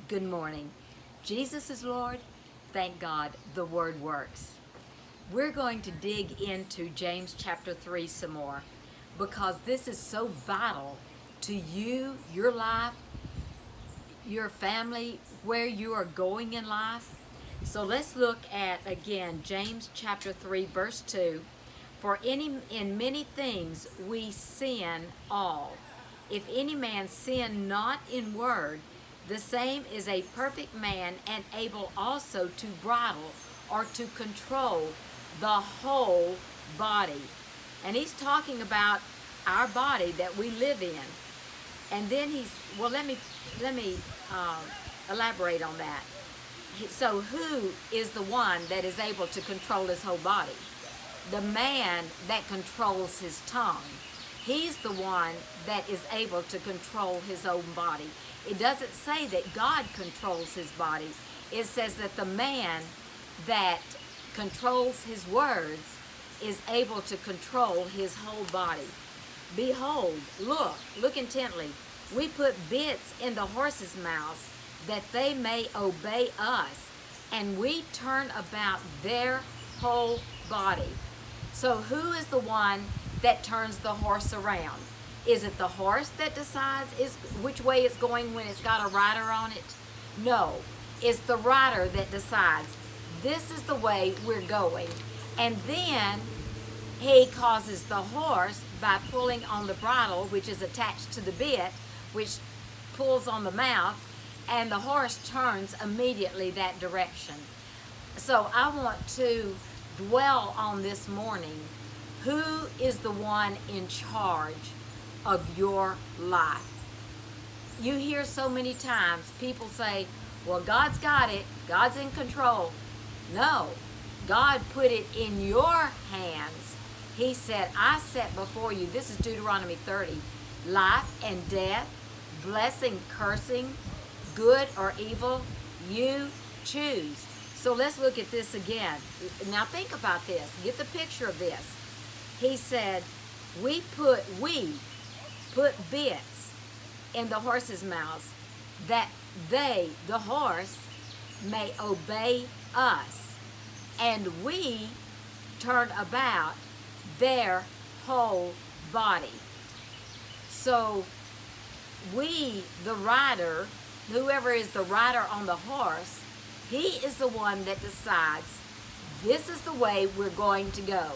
Good morning. Jesus is Lord. Thank God the Word works. We're going to dig into James chapter 3 some more because this is so vital to you, your life, your family, where you are going in life. So let's look at again James chapter 3 verse 2. For in many things we sin all. If any man sin not in word, the same is a perfect man and able also to bridle or to control the whole body. And he's talking about our body that we live in. And then let me elaborate on that. So who is the one that is able to control his whole body? The man that controls his tongue. He's the one that is able to control his own body. It doesn't say that God controls his body. It says that the man that controls his words is able to control his whole body. Behold, look intently. We put bits in the horses' mouths that they may obey us, and we turn about their whole body. So who is the one that turns the horse around? Is it the horse that decides which way it's going when it's got a rider on it? No, it's the rider that decides this is the way we're going. And then he causes the horse by pulling on the bridle, which is attached to the bit, which pulls on the mouth, and the horse turns immediately that direction. So I want to dwell on this morning. Who is the one in charge of your life? You hear so many times people say, well, God's got it. God's in control. No, God put it in your hands. He said, I set before you, this is Deuteronomy 30, life and death, blessing, cursing, good or evil, you choose. So let's look at this again. Now think about this. Get the picture of this. He said, we put bits in the horses' mouths that the horse, may obey us. And we turn about their whole body. So we, the rider, whoever is the rider on the horse, he is the one that decides this is the way we're going to go.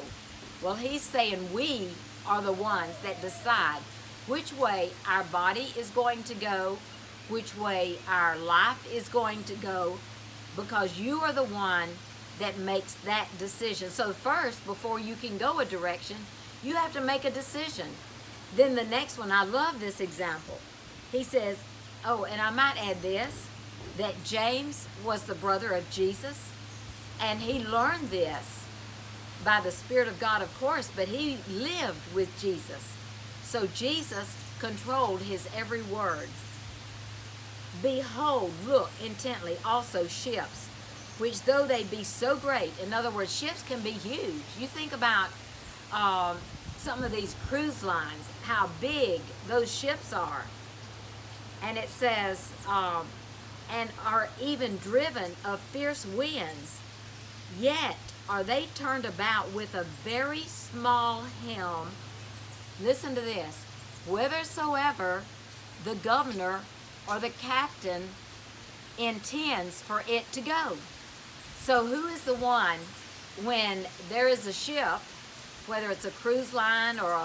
Well, he's saying we are the ones that decide which way our body is going to go, which way our life is going to go, because you are the one that makes that decision. So first, before you can go a direction, you have to make a decision. Then the next one, I love this example. He says, oh, and I might add this, that James was the brother of Jesus, and he learned this by the Spirit of God, of course, but he lived with Jesus. So Jesus controlled his every word. Behold, look intently, also ships, which though they be so great, in other words, ships can be huge. You think about some of these cruise lines, how big those ships are. And it says, and are even driven of fierce winds, yet are they turned about with a very small helm. Listen to this. Whithersoever the governor or the captain intends for it to go. So who is the one when there is a ship, whether it's a cruise line or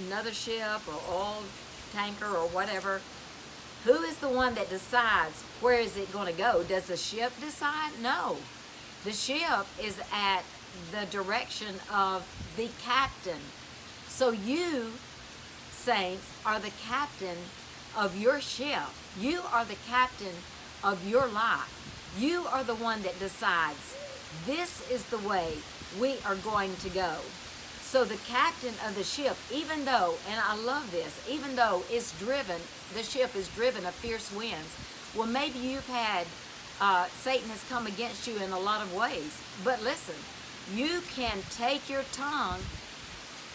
another ship or oil tanker or whatever, who is the one that decides where is it going to go? Does the ship decide? No. The ship is at the direction of the captain. So you, saints, are the captain of your ship. You are the captain of your life. You are the one that decides this is the way we are going to go. So the captain of the ship, even though, and I love this, even though the ship is driven of fierce winds, well, maybe you've had, Satan has come against you in a lot of ways. But listen, you can take your tongue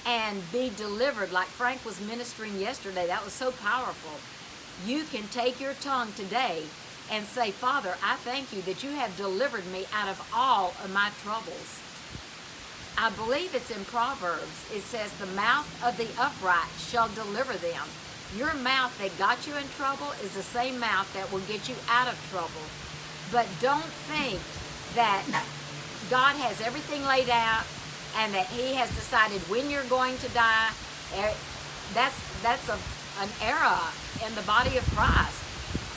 and be delivered, like Frank was ministering yesterday. That was so powerful. You can take your tongue today and say, Father, I thank you that you have delivered me out of all of my troubles. I believe it's in Proverbs. It says, the mouth of the upright shall deliver them. Your mouth that got you in trouble is the same mouth that will get you out of trouble. But don't think that God has everything laid out and that he has decided when you're going to die. That's an error in the body of Christ,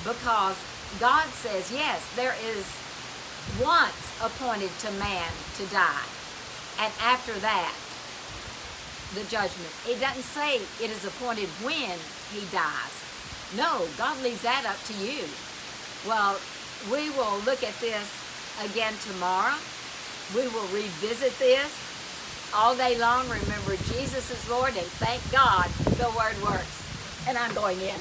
because God says, yes, there is once appointed to man to die, and after that, the judgment. It doesn't say it is appointed when he dies. No, God leaves that up to you. Well, we will look at this again tomorrow. We will revisit this all day long. Remember, Jesus is Lord, and thank God the word works. And I'm going in.